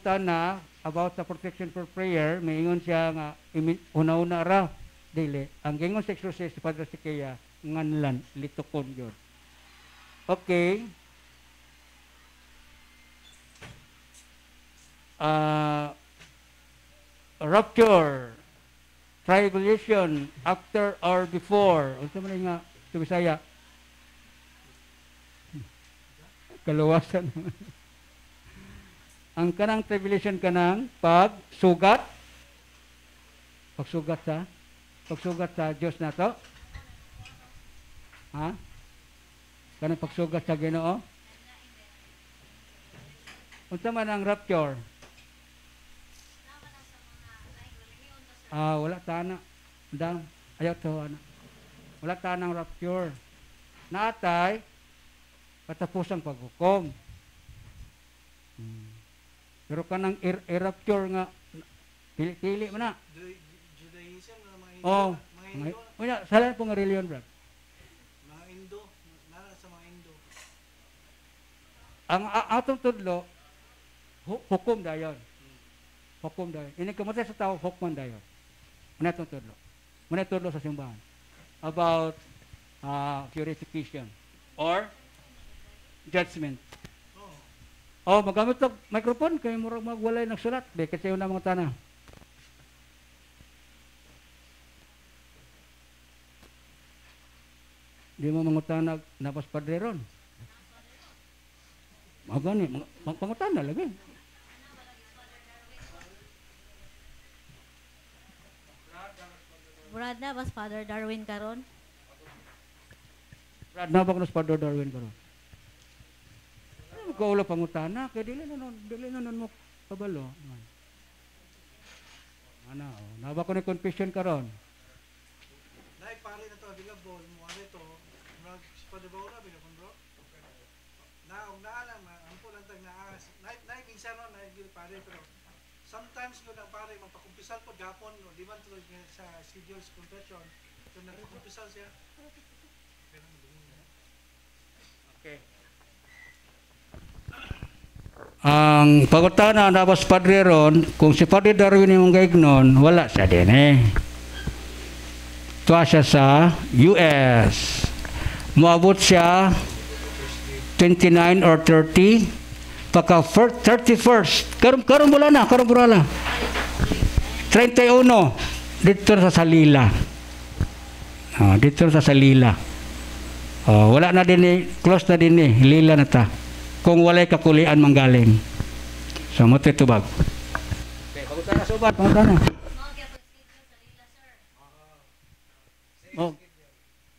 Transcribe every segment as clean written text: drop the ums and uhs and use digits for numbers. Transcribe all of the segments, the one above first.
pangutana about sa protection for prayer, maingon siya nga una-una ra dili. Ang gingon sa exorcist si Padre Siqueya nganlan litukon yun. Okay. Rapture, tribulation, after or before. Unsa man nga sa Bisaya? Kaluwasan. Ang kanang tribulation kanang pagsugat sa Diyos na to. Ha? Kanang pagsugat sa Ginoo. Unsa man ang rapture? Wala tana. Ayaw to, wala tanang rapture. Naatay, katapusang paghukom. Pero kanang rapture nga, pili-pili mo na. Judaism na mga Indo. Oh, mga Indo. Wala, sala po nga reliyon, bro. Mga Indo. Nara sa mga Indo. Ang atong tudlo, hukom dayon. Hukom dayon. Ini kamatay sa tao, hukman dayon. Muna itong tudlo. Muna tudlo sa simbahan. About purification or judgment. Magamit ito microphone kayo murag magwalay ng sulat. Bekit sa iyo na mga tanah. Di mo mangutanag napas padre ron. Magani, pangutana lagi. Brad na bas Father Darwin karon? Brad na ba kuno Father Darwin karon? Kaulo pangutana kay dili na mo kabalo. Naba ko ni confession karon. Dai pare na to available mo ano to. Mag sa Baura bino kon bro. Og naalang na ampo lang tag naa. Nay minsan no nay gil pare pero sometimes no na pare magpakumpisal pod gapon no di man tulog sa schedules confession. Kung nagpakumpisal siya. Okay. Ang pagutana nabas padre ron, kung si Padre Darwin yung gaignon, wala siya din eh. Tuwa siya sa US. Moabot siya 29 or 30. Pagka 31st, karon wala na. 31, dito sa Salila. Dito sa Salila. Wala na din eh, close na din eh, lila na ta. Kung walay kakulian manggaling. So, matitubag. Okay, pagutana sobat, pagutana.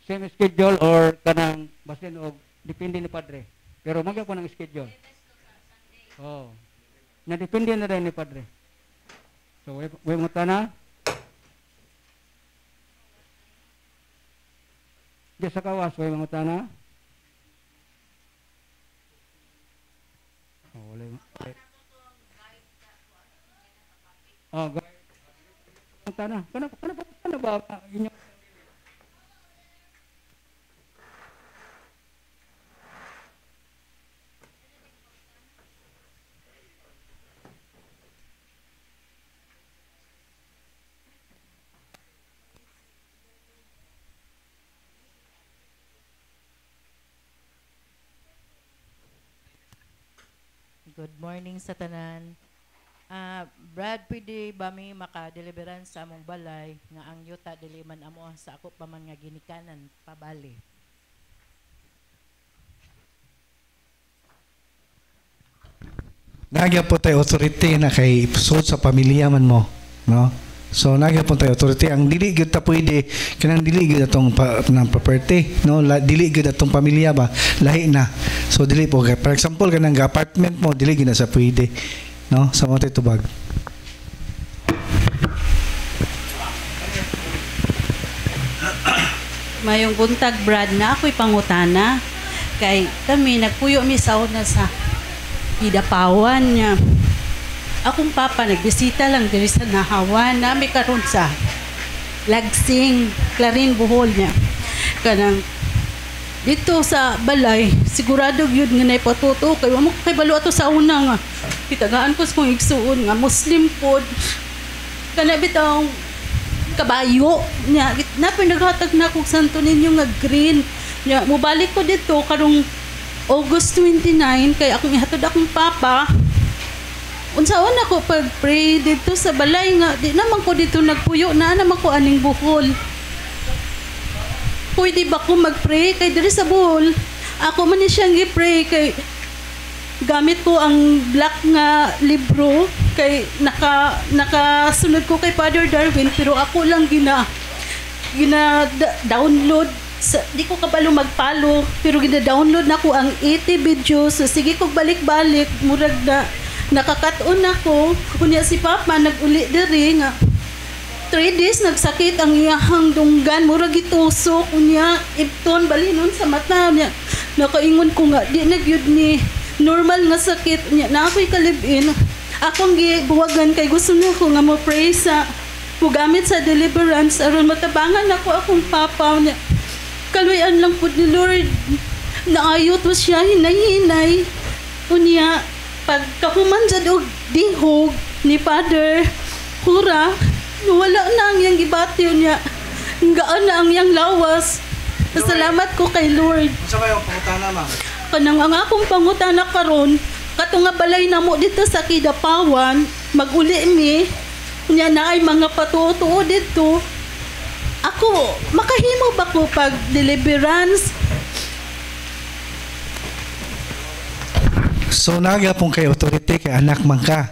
Same schedule or kanang basin o depende ni Padre. Pero magya po ng schedule. Na depende na rin ni Padre. So, way pagutana. Diyan sa kawas, way pagutana. Tanah. Kenapa ba inyo? Good morning sa tanan. Brad, pwede ba may maka-deliverance sa among balay nga ang yuta diliman amo sa ako pa man nga ginikanan pabali. Nagya po tayo authority na kay ipsod sa pamilya man mo, no? So nagya po tayo authority ang dili gyud ta pwede kanang dili gyud atong property, no? Dili gyud atong pamilya ba lahi na. So dili po kay for example kanang apartment mo dili gyud na sa pwede, no? Sa mo tay tubag. Mayong buntag Brad na ako'y pangutana kay kami nagpuyo mi sa una sa Idapawan niya. Akong papa nagbisita lang diri sa Nahawan nami karon sa Lagsing, Clarin, Bohol niya. Kanang dito sa balay sigurado gyud nga nay patuto kay wa mo kay balo ato sa una nga Itagaan ko sa kong igsuon nga Muslim pod. Kana bitaw kabayo nya napinaghatag na kog santo ninyo nga green. Nya mobalik ko dito karong August 29 kay akong ihatod akong papa. Unsaon ako pag-pray dito sa balay nga di naman ko dito nagpuyo na naman ko aning buhol. Pwede ba ko mag-pray kay diri sa buhol? Ako man ni siyang gi-pray kay gamit ko ang black nga libro kay nakasunod ko kay Father Darwin pero ako lang download di ko kabalo magpalo pero gina-download na ko ang 80 videos so sige ko balik-balik murag na nakakaton ako unya si Papa nag-uli diri nga 3 days nagsakit ang iyahang dunggan murag gitusok unya ipton balinon sa mata niya nakaingon ko nga di nagyud ni normal nga sakit unya na ako'y kalibin akong gibuwagan kay gusto na ko nga mo pray sa mugamit sa deliverance aron matabangan ako akong papa niya kaluyan lang po ni Lord naayot mo siya hinay-hinay unya pagkahuman dyan og dihog ni Father Hura wala na ang iyang gibatiw niya gaan na ang iyang lawas salamat ko kay Lord Sa kayo, pangutana ma'am. kanang ang akong pangutana karon katong nga balay na mo dito sa Kidapawan maguli mi unya na ay mga patuo dito ako, makahimo ba ko pag deliverance? So nagyapon kay authority kay anak man ka.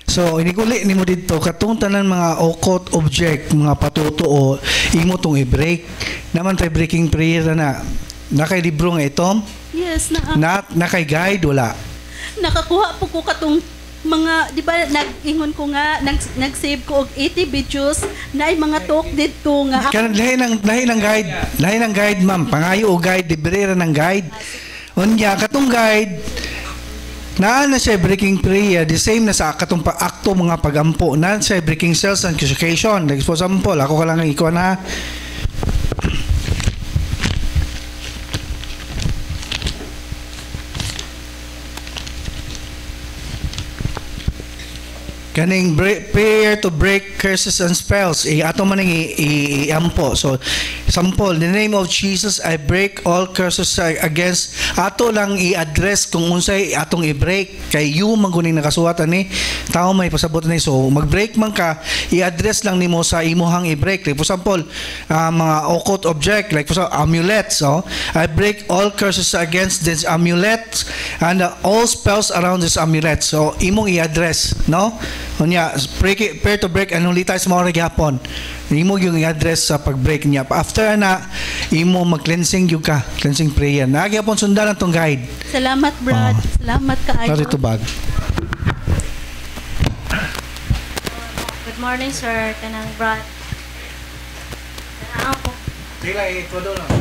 So iniguli nimo didto katong tanan mga occult object, mga patutuo, imo tong i-break. Naman tay breaking prayer na. Nakay libro nga itom? Yes, Nakay guide wala. nakakuha po ko katong mga, di ba, nag-ingon ko nga, nag-save ko og 80 videos na ay mga talk dito nga. Kan lahi ng guide ma'am, pangayo o guide, librera ng guide. Unya katong guide naa na siya breaking prayer, the same na sa katong akto mga pagampo na siya breaking cells and crucifixion. Like for example, ako ka lang ikaw na kaning prayer to break curses and spells ato man iampo. So sample, in the name of Jesus I break all curses against ato lang i-address kung unsay atong i-break kay you man kuning nakasuwat ani tao may pasabot ni so mag-break man ka i-address lang nimo sa imuhang i-break. Like for example mga occult object like for example, amulets. So I break all curses against this amulets and all spells around this amulet. So imong i-address no. Unya, prayer to break anong litay sa mga gyapon. Imo yung i-address sa pag-break niya. After na, imo mag-cleansing yung ka. Cleansing prayer. Nagyapon sundan ang tong guide. Salamat, Brad. Salamat ka, Sorry to bag. Good morning, sir. Kanang Brad. Kanang po. Dila, ito lang.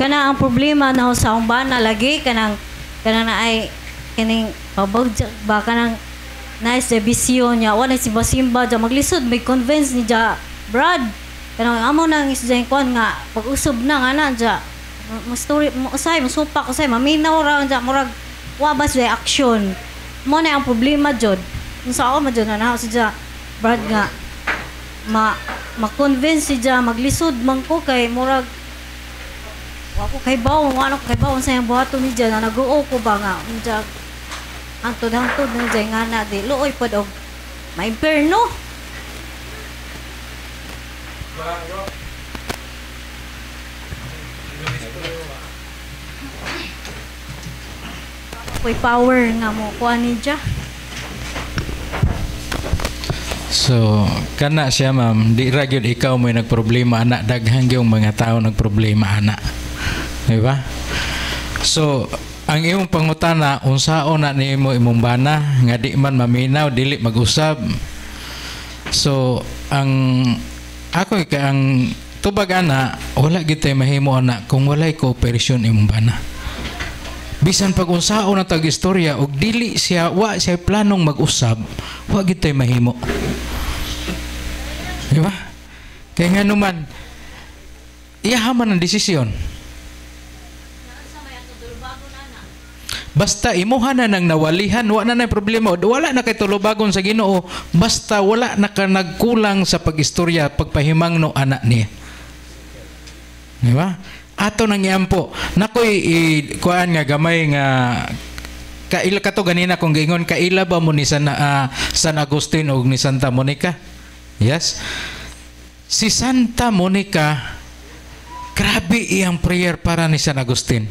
Kanang ang problema na sa umbana lagi kanang na ay kining pabagja ba kanang nice bisyon niya wala si basimba ja maglisod may convince ni ja Brad kanang amo nang isdyan kon nga pag-usob na nga na ja mo story mo usay mo supak usay maminaw ra ja murag wabas sa action mo na ang problema jud unsa ako madyo na si ja Brad nga ma-convince si ja maglisod man ko kay murag ako kay bawon ano kay bawon sa yang buhaton ni ja na nag-uo ko ba nga unja hangtod na dyan nga na di looy pa daw maimperno ako'y power nga mo kuha ni dyan. So kana siya ma'am di ra gyud ikaw may nagproblema anak daghang yung mga tao nagproblema anak di ba? So ang imong pangutana unsaon na nimo imong bana nga di man maminaw dili mag-usab. So ang ako ang tubag ana wala gyud tay mahimo ana kung walay cooperation imong bana. Bisan pag unsaon na tag istorya og dili siya wa siya planong mag-usab, wa gyud tay mahimo. Di ba? Kaya nga naman iyahaman ang desisyon. basta imuha na nang nawalihan, wala na problema, wala na kay tulubagon sa Ginoo, basta wala na ka nagkulang sa pag-istorya, pagpahimangno anak niya. Di ba? Ato nang iampo. Nakoy kuan nga gamay nga kaila kato ganina kung giingon kaila ba mo ni San Agustin o ni Santa Monica? Yes. Si Santa Monica, grabe iyang prayer para ni San Agustin.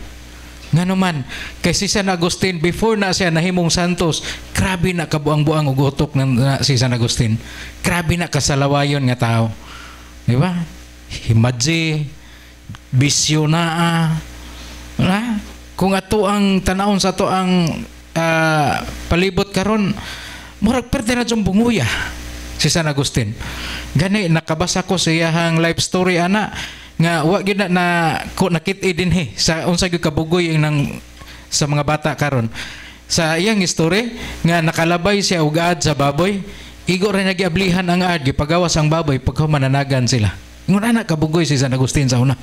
Nga naman, kay si San Agustin, before na siya nahimong santos, grabe na kabuang-buang ugotok na si San Agustin. Grabe na kasalawayon nga tao. Di ba? Himadji, bisyo na, kung ato ang tanawon sa ato ang palibot karon, murag perte na diyong bunguya si San Agustin. Gani, nakabasa ko sa iyang life story, ana, nga wa gid na ko nakit-i dinhi sa unsa gyud kabugoy nang sa mga bata karon. Sa iyang history nga nakalabay siya og aad sa baboy, igo ra nagiablihan ang aad, gipagawas ang baboy pagka mananagan sila. Ingon ana kabugoy si San Agustin sa una.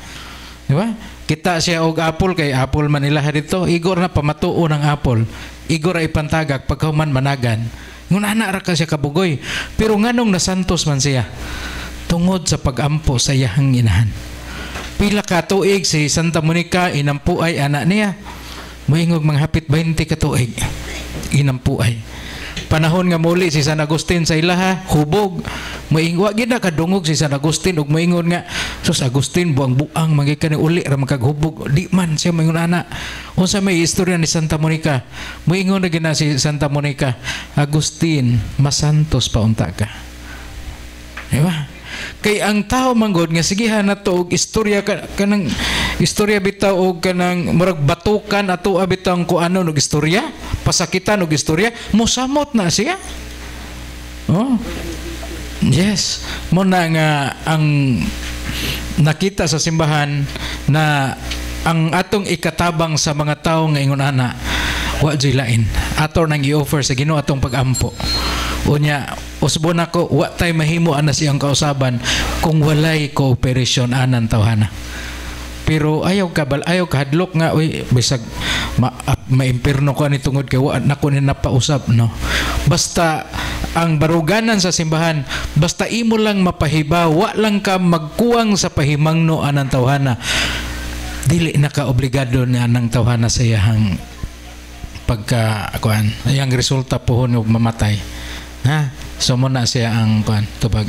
Di ba? Kita siya og apple kay apple man nila dito, igor na pamatuo ng apple. Igor ay pantagak pagkauman managan. Ngun ana ra ka siya kabugoy. Pero nganong nasantos man siya tungod sa pagampo sa iyang inahan. Pila ka tuig si Santa Monica inampuay anak niya. Moingog mga hapit 20 ka tuig. Inampuay. Panahon nga muli si San Agustin sa ilaha, hubog. Moingwa gid na kadungog si San Agustin ug moingon nga, sus Agustin buang-buang magikan ni uli ra magkaghubog. Di man siya moingon ana. Unsa may istorya ni Santa Monica? Moingon na gina si Santa Monica, Agustin, masantos pa unta ka. Di ba? Kay ang tao manggod nga sigihan nato og istorya kanang istorya bitaw og kanang murag batukan ato bitaw ko ano og istorya, pasakitan og istorya, mosamot na siya. Oh. Yes, mo na nga ang nakita sa simbahan na ang atong ikatabang sa mga tao nga ingon ana wa jay lain. Ato nang i-offer sa Ginoo atong pagampo. Unya, usbo na ko, wa tay mahimo ana siyang kausaban kung walay cooperation anan tawhana. Pero ayaw kahadlok nga, uy, bisag maimpirno ko ni tungod kay wa nako ni napausap, no. Basta ang baruganan sa simbahan, basta imo lang mapahibaw, wa lang ka magkuwang sa pahimangno anan tawhana. Dili na ka obligado na nang tawhana sa iyang pagka kuan, iyang resulta pohon og mamatay. Ha? So muna siya ang kuan tubag.